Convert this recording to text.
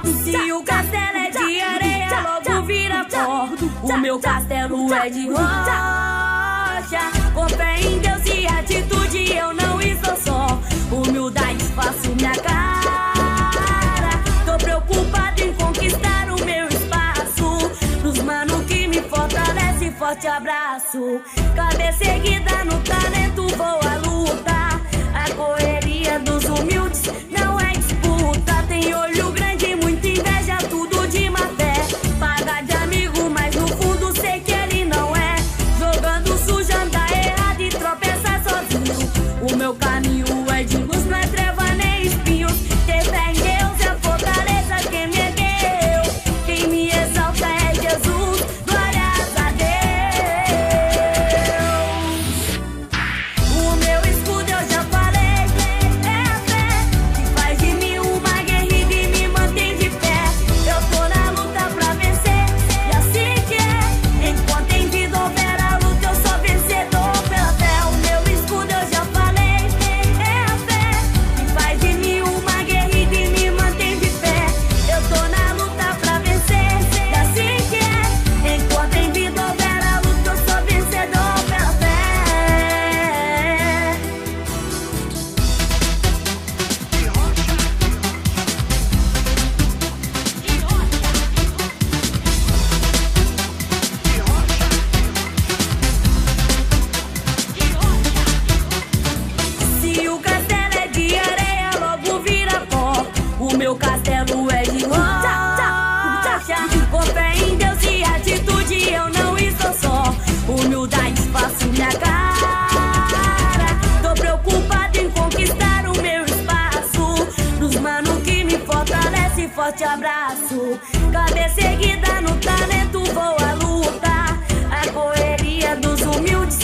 Se o castelo é de areia, logo vira pó. O meu castelo é de rocha. Com fé em Deus e atitude eu não estou só. Humildade faço minha cara. Tô preocupado em conquistar o meu espaço. Nos mano que me fortalece, forte abraço. Cabeça erguida no talento, vou à luta. A correria dos humildes não é disputa. Tem olho grande, muita inveja, tudo de má fé. Paga de amigo, mas no fundo sei que ele não é. Jogando sujo, anda errado e tropeça sozinho. O meu caminho é de luz, não é treva nem espinhos. Ter fé em Deus é a fortaleza que me ergueu. Quem me exalta é Jesus, glórias a Deus. O meu escudo eu já falei, é a fé que faz de mim uma guerreira e me mantém de pé. Eu tô na luta pra vencer, e assim que é. Enquanto em vida houver a luta, eu sou vencedor pela fé. O meu escudo eu já falei, é a fé que faz de mim uma guerreira e me mantém de pé. Eu tô na luta pra vencer, e assim que é. Enquanto em vida houver a luta, eu sou vencedor pela fé. Se o castelo é de areia, logo vira pó. O meu castelo é de rocha. Com fé em Deus e atitude eu não estou só. Humildade faço minha cara. Tô preocupado em conquistar o meu espaço. Nos mano que me fortalece, forte abraço. Cabeça erguida no talento, vou à luta. A correria dos humildes